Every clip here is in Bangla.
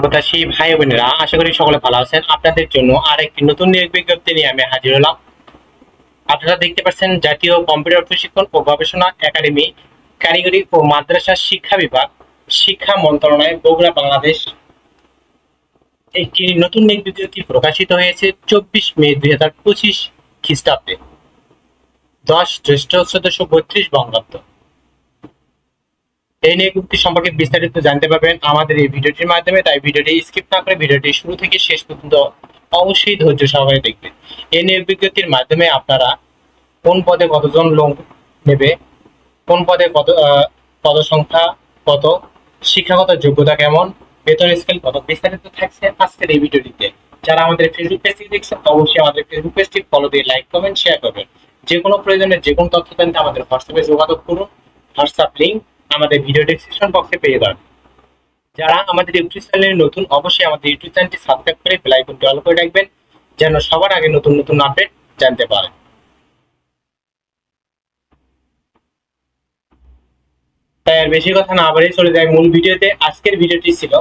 প্রত্যাশী ভাই বোনেরা, আশা করি সকলে ভালো আছেন। আপনাদের জন্য আর একটি নতুন নিয়োগ বিজ্ঞপ্তি নিয়ে আমি হাজির হলাম। আপনারা দেখতে পাচ্ছেন, জাতীয় কম্পিউটার প্রশিক্ষণ ও গবেষণা একাডেমি, কারিগরি ও মাদ্রাসা শিক্ষা বিভাগ, শিক্ষা মন্ত্রণালয়, বগুড়া, বাংলাদেশ একটি নতুন নিয়োগ বিজ্ঞপ্তি প্রকাশিত হয়েছে 24 মে 2025 খ্রিস্টাব্দে, 10 জ্যৈষ্ঠ 1432 বঙ্গাব্দ। এই নিয়োগ বিজ্ঞপ্তি সম্পর্কে বিস্তারিত জানতে পারবেন আমাদের এই ভিডিওটির মাধ্যমে, তাই ভিডিওটি স্কিপ না করে ভিডিওটি শুরু থেকে শেষ পর্যন্ত অবশ্যই ধৈর্য সহকারে দেখবেন। এই নিয়োগ বিজ্ঞপ্তির মাধ্যমে আপনারা কোন পদে কতজন লোক নেবে, কোন পদে কত পদ সংখ্যা কত, শিক্ষাগত যোগ্যতা কেমন, বেতন স্কেল কত, বিস্তারিত থাকছে আজকের এই ভিডিওটিতে। যারা আমাদের ফেসবুক পেজ থেকে দেখছেন, অবশ্যই আমাদের ফেসবুক পেজটি ফলো দিয়ে লাইক, কমেন্ট, শেয়ার করবেন। যে কোনো প্রয়োজনে যে কোনো তথ্য জানতে আমাদের হোয়াটসঅ্যাপে যোগাযোগ করুন। হোয়াটসঅ্যাপ লিংক আমাদের ভিডিও ডেসক্রিপশন বক্সে পেয়ে যাবেন। যারা আমাদের ইউটিউব চ্যানেলে নতুন, অবশ্যই আমাদের ইউটিউব চ্যানেলটি সাবস্ক্রাইব করে বেল আইকনটি অল করে রাখবেন, যেন সবার আগে নতুন নতুন আপডেট জানতে পারেন। তাই আর বেশি কথা না বাড়িয়ে চলে যায় মূল ভিডিওতে। আজকের ভিডিওটি ছিল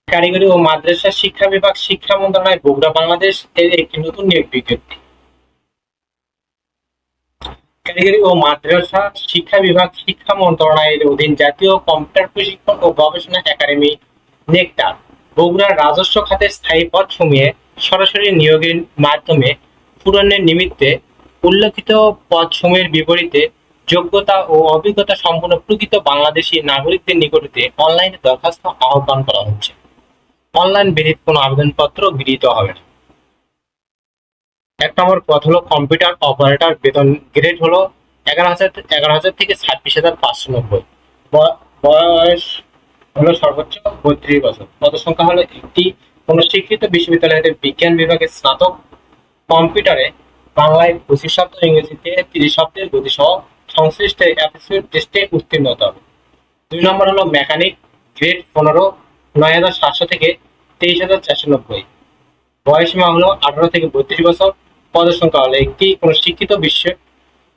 কারিগরি ও মাদ্রাসা শিক্ষা বিভাগ, শিক্ষা মন্ত্রণালয়, বগুড়া, বাংলাদেশ এর একটি নতুন নিয়োগ বিজ্ঞপ্তি। কারিগরি ও মাদ্রাসা শিক্ষা বিভাগ, শিক্ষা মন্ত্রণালয়ের অধীন জাতীয় কম্পিউটার প্রশিক্ষণ ও গবেষণা একাডেমি, নেকটা, বগুড়ার রাজস্ব খাতে স্থায়ী পদ সমূহে সরাসরি নিয়োগের মাধ্যমে পূরণের নিমিত্তে উল্লেখিত পদ সমূহের বিপরীতে যোগ্যতা ও অভিজ্ঞতা সম্পন্ন প্রকৃত বাংলাদেশী নাগরিকদের নিকট হতে অনলাইনে দরখাস্ত আহ্বান করা হচ্ছে। অনলাইন ব্যতীত কোনো আবেদনপত্র গৃহীত হবে না। 1 নম্বর পদ হলো কম্পিউটার অপারেটর, বেতন গ্রেড হলো 11,000 থেকে 26,590। বয়স হলো সর্বোচ্চ 32 বছর। পদ সংখ্যা হলো একটি। কোন শিক্ষিত বিশ্ববিদ্যালয় হতে বিজ্ঞান বিভাগের স্নাতক, কম্পিউটারে বাংলায় 25 শব্দ, ইংরেজিতে 30 শব্দের গতি সহ সংশ্লিষ্ট অ্যাপটিটিউড টেস্টে উত্তীর্ণ হতে হবে। 2 নম্বর হলো মেকানিক, গ্রেড 15, 9,700 থেকে 23,490। বয়সীমা হলো 18 থেকে 32 বছর। পদের সংখ্যা হলো একটি। কোন শিক্ষিত বিশ্ব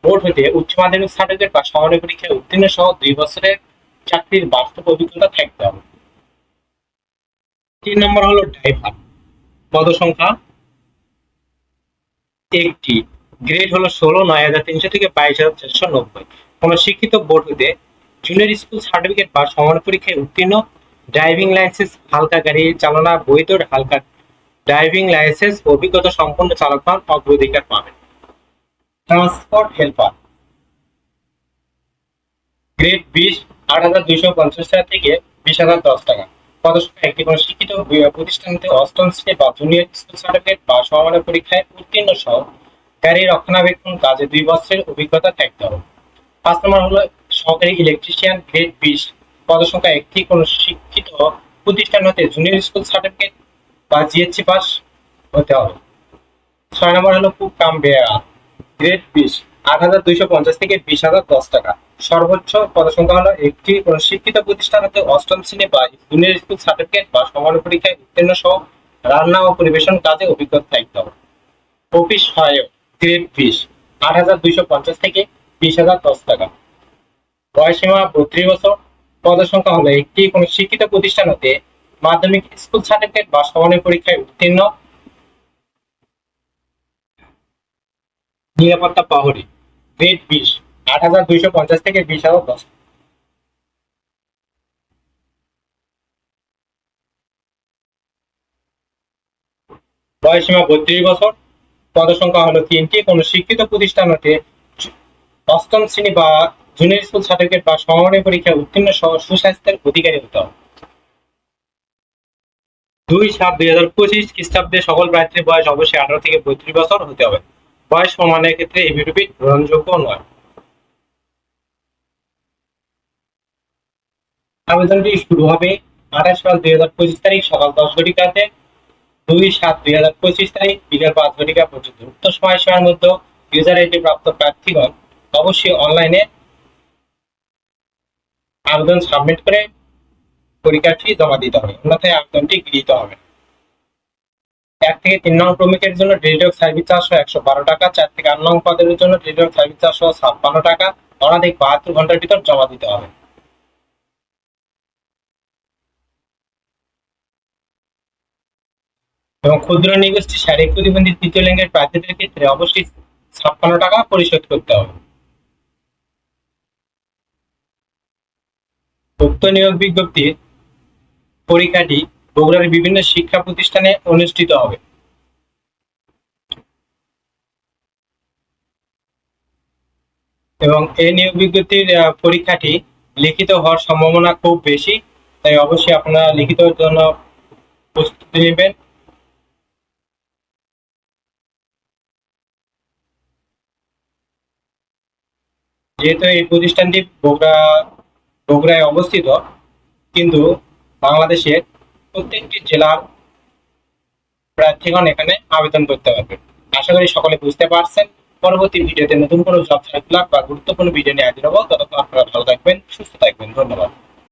বোর্ড হতে উচ্চ মাধ্যমিক সার্টিফিকেট বা সমানের পরীক্ষায় উত্তীর্ণ সহ 2 বছরের চাকরির বাস্তব অভিজ্ঞতা থাকতে হবে। 3 নম্বর হলো ড্রাইভার, পদ সংখ্যা একটি। গ্রেড হলো 16, 9,300 থেকে 22,490। কোন শিক্ষিত বোর্ড হতে জুনিয়র স্কুল সার্টিফিকেট বা সমান পরীক্ষায় উত্তীর্ণ, ড্রাইভিং লাইসেন্স, হালকা গাড়ি চালনা বৈধ হালকা ড্রাইভিং লাইসেন্স, অভিজ্ঞতা সম্পন্ন চালকগণ অগ্রাধিকার পাবেন। ট্রান্সপোর্ট হেল্পার, গ্রেড 20, 8,250 টাকা থেকে 20,010 টাকা। পদসংখ্যা একটি। কোন শিক্ষিত প্রতিষ্ঠান হতে অষ্টম শ্রেণী বা জুনিয়র স্কুল সার্টিফিকেট বা সমমানের পরীক্ষায় উত্তীর্ণ সহ গাড়ি রক্ষণাবেক্ষণ কাজে 2 বছরের অভিজ্ঞতা থাকতে হবে। 5 নম্বর হলো সহকারী ইলেকট্রিশিয়ান, গ্রেড 20, পদসংখ্যা একটি। কোন শিক্ষিত প্রতিষ্ঠান হতে জুনিয়র স্কুল সার্টিফিকেট বা জিএসসি পাস হতে হবে। 6 নম্বর হলো কুক কাম বেয়ার, গ্রেড 20, 8,250 থেকে 20,010 টাকা। সর্বোচ্চ পদসংখ্যা হলো একটি। কোন শিক্ষিত প্রতিষ্ঠান হতে অষ্টম শ্রেণী বা জুনিয়র স্কুল সার্টিফিকেট বা সমান পরীক্ষায় উত্তীর্ণ সহ রান্না ও পরিবেশন কাজে অভিজ্ঞতা থাকতে হবে। অফিস সহায়ক, গ্রেড 20, 8,250 থেকে 20,010 টাকা। বয়সীমা 32 বছর। পদসংখ্যা হলো একটি। কোন শিক্ষিত প্রতিষ্ঠান হতে মাধ্যমিক স্কুল সার্টিফিকেট বা সমানের পরীক্ষায় উত্তীর্ণ। নিরাপত্তা প্রহরী, গ্রেড 20, 8,250 থেকে 20,010। বয়সীমা 32 বছর। পদসংখ্যা হলো 3টি। কোন শিক্ষিত প্রতিষ্ঠান হতে অষ্টম শ্রেণী বা জুনিয়র স্কুল সার্টিফিকেট বা সমমানের পরীক্ষায় উত্তীর্ণ সহ সুস্বাস্থ্যের অধিকারী হতে হবে। 2/7/2025 খ্রিস্টাব্দে সকল প্রার্থীর বয়স অবশ্যই 18 থেকে 35 বছর হতে হবে। বয়স প্রমাণের ক্ষেত্রে এফিডেভিট গ্রহণযোগ্য নয়। আবেদনটি শুরু হবে 28/5/2025 তারিখ সকাল 10 ঘটিকাতে, 2/7/2025 তারিখ বিকাল 5 ঘটিকা পর্যন্ত। উক্ত সময়সীমার মধ্যে ইউজার আইডি প্রাপ্ত প্রার্থীগণ অবশ্যই অনলাইনে আবেদন সাবমিট করে পরীক্ষার ফি জমা দিতে হবে, অন্যথায় আবেদনটি গৃহীত হবে। 1 থেকে 3 নং ক্রমিকের জন্য ডেলিটক সার্ভিস চার্জ 112 টাকা, 4 থেকে 8 নং পদের জন্য ডেলিটক সার্ভিস চার্জ 56 টাকা, অনধিক 72 ঘন্টার ভিতর জমা দিতে হবে। এবং ক্ষুদ্র নিগোষ্ঠী শারীরিক প্রতিবন্ধী তৃতীয় লিঙ্গের প্রার্থীদের ক্ষেত্রে অবশ্যই 56 টাকা পরিশোধ করতে হবে। উক্ত নিয়োগ বিজ্ঞপ্তির পরীক্ষাটি বগুড়ার বিভিন্ন শিক্ষা প্রতিষ্ঠানে অনুষ্ঠিত হবে এবং এই নিয়োগ বিজ্ঞপ্তির পরীক্ষাটি লিখিত হওয়ার সম্ভাবনা খুব বেশি, তাই অবশ্যই আপনারা লিখিতের জন্য প্রস্তুতি নেবেন। যেহেতু এই প্রতিষ্ঠানটি বগুড়ায় অবস্থিত, কিন্তু বাংলাদেশের প্রত্যেকটি জেলার প্রার্থীগণ এখানে আবেদন করতে পারবেন। আশা করি সকলে বুঝতে পারছেন। পরবর্তী ভিডিওতে নতুন কোনো জব সার্কুলার বা গুরুত্বপূর্ণ ভিডিও নিয়ে হাজির হবো। ততক্ষণ আপনারা ভালো থাকবেন, সুস্থ থাকবেন। ধন্যবাদ।